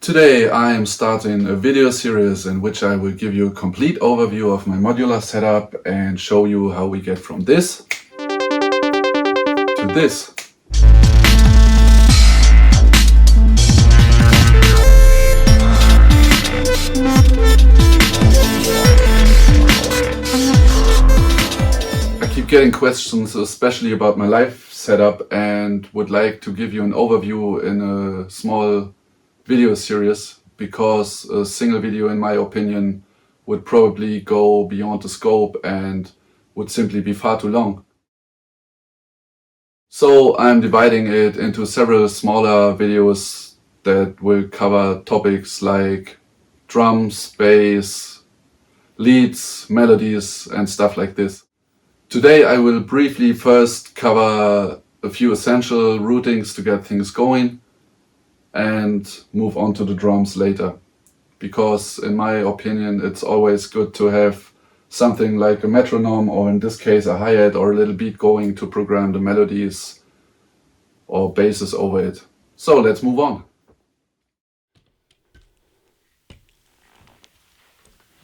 Today I am starting a video series in which I will give you a complete overview of my modular setup and show you how we get from this to this. I keep getting questions, especially about my live setup, and would like to give you an overview in a small video series, because a single video, in my opinion, would probably go beyond the scope and would simply be far too long. So I'm dividing it into several smaller videos that will cover topics like drums, bass, leads, melodies and stuff like this. Today I will briefly first cover a few essential routings to get things going and move on to the drums later, because in my opinion it's always good to have something like a metronome, or in this case a hi-hat or a little beat going to program the melodies or basses over it. So let's move on.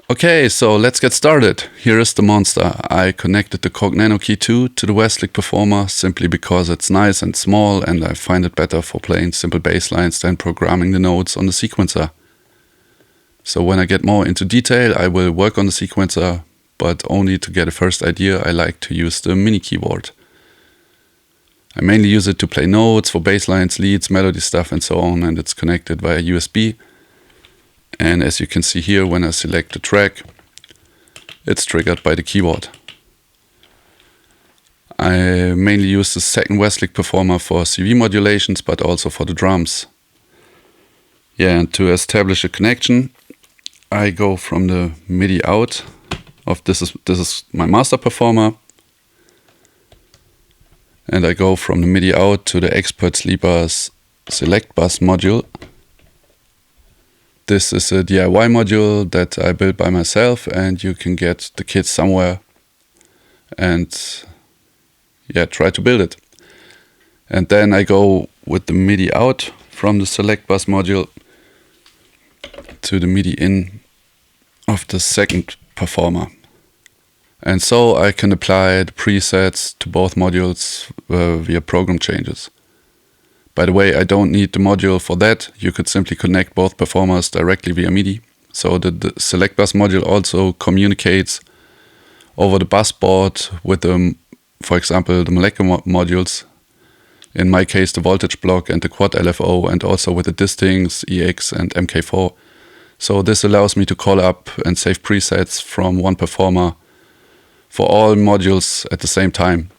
Okay, so let's get started. Here is the monster. I connected the Korg Nano Key 2 to the Westlick Performer simply because it's nice and small and I find it better for playing simple bass lines than programming the notes on the sequencer. So when I get more into detail, I will work on the sequencer, but only to get a first idea I like to use the mini keyboard. I mainly use it to play notes for bass lines, leads, melody stuff and so on, and it's connected via USB. And as you can see here, when I select the track, it's triggered by the keyboard. I mainly use the second Westlick Performer for CV modulations, but also for the drums. Yeah, and to establish a connection, I go from the MIDI out of this is my master performer, and I go from the MIDI out to the Expert Sleeper's Select Bus module. This is a DIY module that I built by myself, and you can get the kit somewhere and try to build it. And then I go with the MIDI out from the Select Bus module to the MIDI in of the second performer. And so I can apply the presets to both modules via program changes. By the way, I don't need the module for that. You could simply connect both performers directly via MIDI. So the Select Bus module also communicates over the bus board with, for example, the molecular modules. In my case, the voltage block and the quad LFO, and also with the distings, EX and MK4. So this allows me to call up and save presets from one performer for all modules at the same time.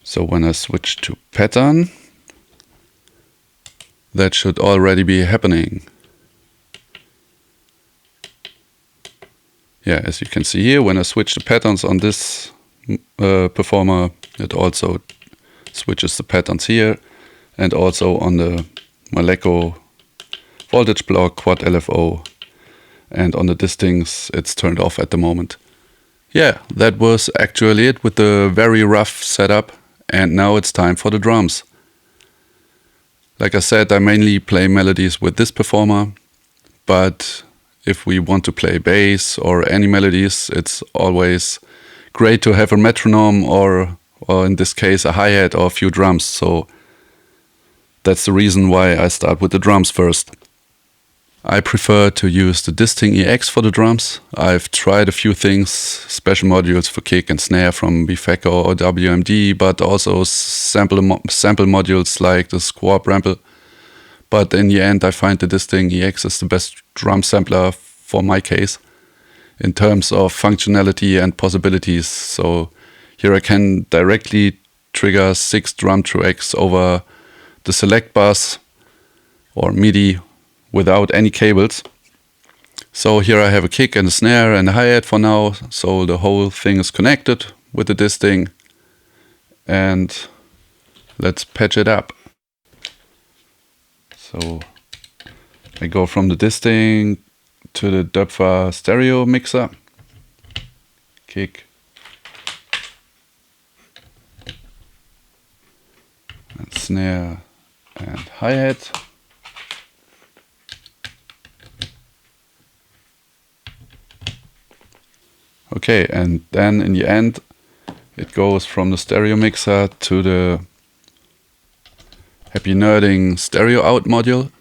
So when I switch to pattern, that should already be happening. Yeah, as you can see here, when I switch the patterns on this performer, it also switches the patterns here, and also on the Maleco voltage block, quad LFO, and on the distings it's turned off at the moment. Yeah, that was actually it with the very rough setup, and now it's time for the drums. Like I said, I mainly play melodies with this performer, but if we want to play bass or any melodies, it's always great to have a metronome or in this case a hi-hat or a few drums. So that's the reason why I start with the drums first. I prefer to use the Disting EX for the drums. I've tried a few things, special modules for kick and snare from Bifeco or WMD, but also sample modules like the Squab Rample. But in the end, I find the Disting EX is the best drum sampler for my case in terms of functionality and possibilities. So here I can directly trigger 6 drum tracks over the Select Bus or MIDI without any cables. So here I have a kick and a snare and a hi-hat for now, so the whole thing is connected with the disting, and let's patch it up. So I go from the disting to the Döpfer stereo mixer, kick and snare and hi-hat. Okay, and then in the end it goes from the stereo mixer to the Happy Nerding stereo out module.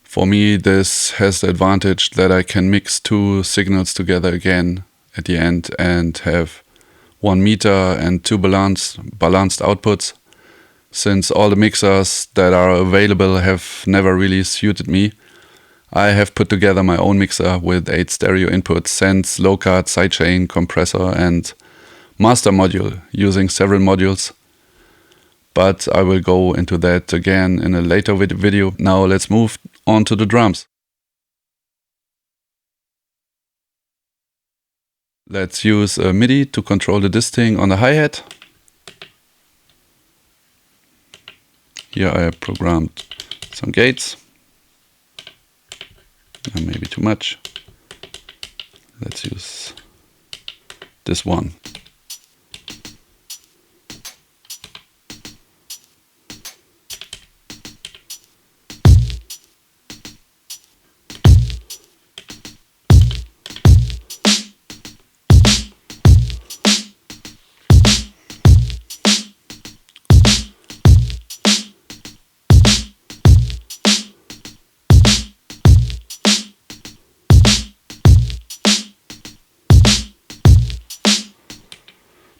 For me, this has the advantage that I can mix two signals together again at the end and have 1 meter and 2 balanced outputs. Since all the mixers that are available have never really suited me, I have put together my own mixer with 8 stereo inputs, sense, low cut, sidechain, compressor and master module using several modules. But I will go into that again in a later video. Now let's move on to the drums. Let's use a MIDI to control the disting on the hi-hat. Here I have programmed some gates. Maybe too much. Let's use this one.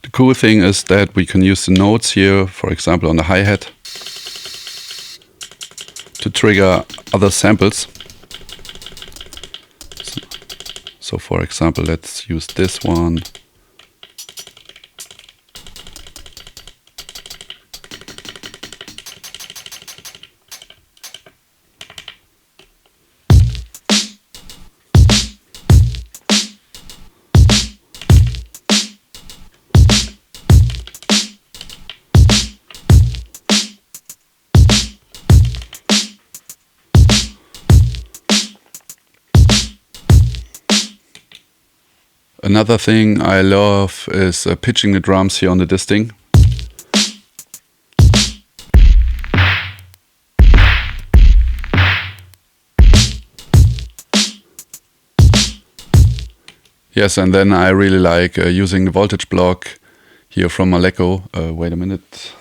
The cool thing is that we can use the notes here, for example on the hi-hat, to trigger other samples. So for example, let's use this one. Another thing I love is pitching the drums here on the disting. Yes, and then I really like using the voltage block here from Modular. Wait a minute.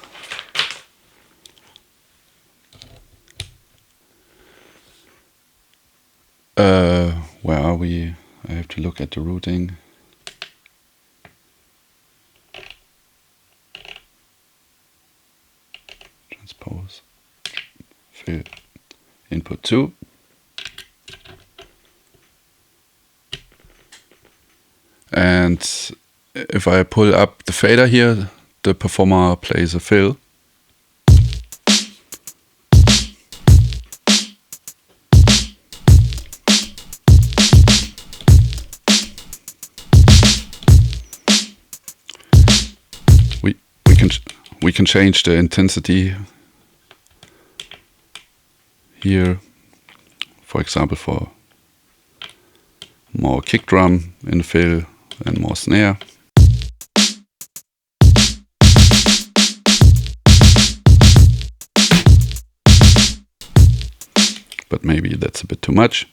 Where are we? I have to look at the routing. Transpose. Fill. Input 2. And if I pull up the fader here, the performer plays a fill. We can change the intensity here, for example, for more kick drum in the fill and more snare. But maybe that's a bit too much.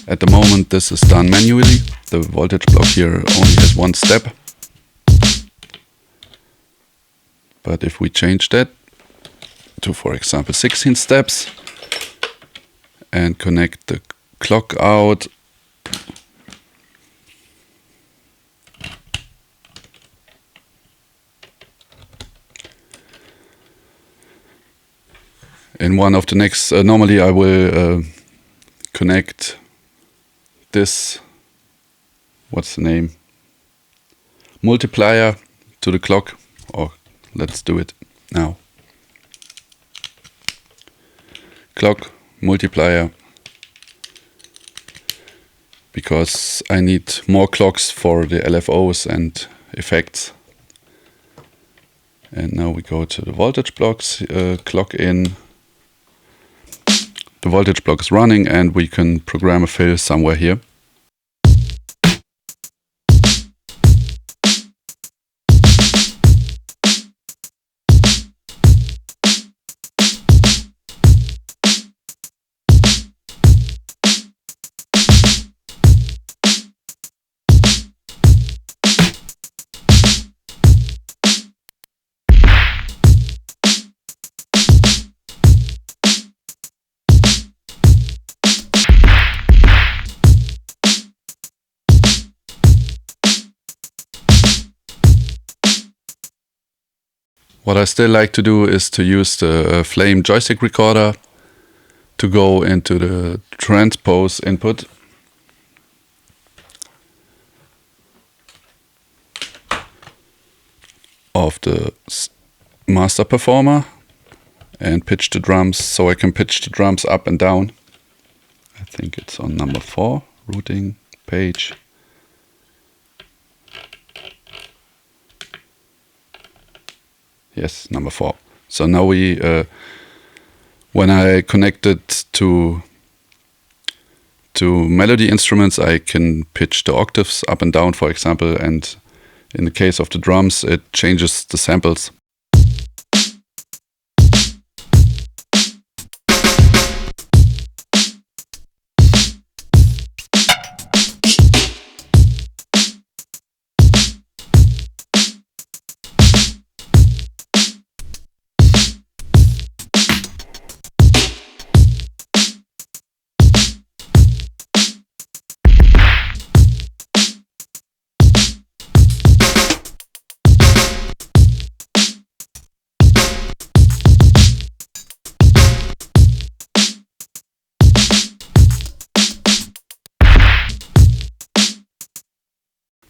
At the moment this is done manually. The voltage block here only has one step. But if we change that to, for example, 16 steps and connect the clock out, in one of the next, normally I will connect this, what's the name, multiplier to the clock, or let's do it now. Clock, multiplier, because I need more clocks for the LFOs and effects. And now we go to the voltage blocks, clock in. The voltage block is running and we can program a fill somewhere here. What I still like to do is to use the Flame joystick recorder to go into the transpose input. Of the master performer and pitch the drums, so I can pitch the drums up and down. I think it's on number 4, routing page. Yes, number 4. So now we, when I connect it to melody instruments, I can pitch the octaves up and down, for example, and in the case of the drums, it changes the samples.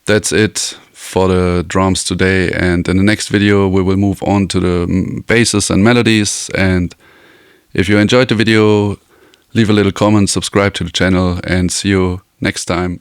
That's it for the drums today, and in the next video we will move on to the basses and melodies. And if you enjoyed the video, leave a little comment, subscribe to the channel, and see you next time.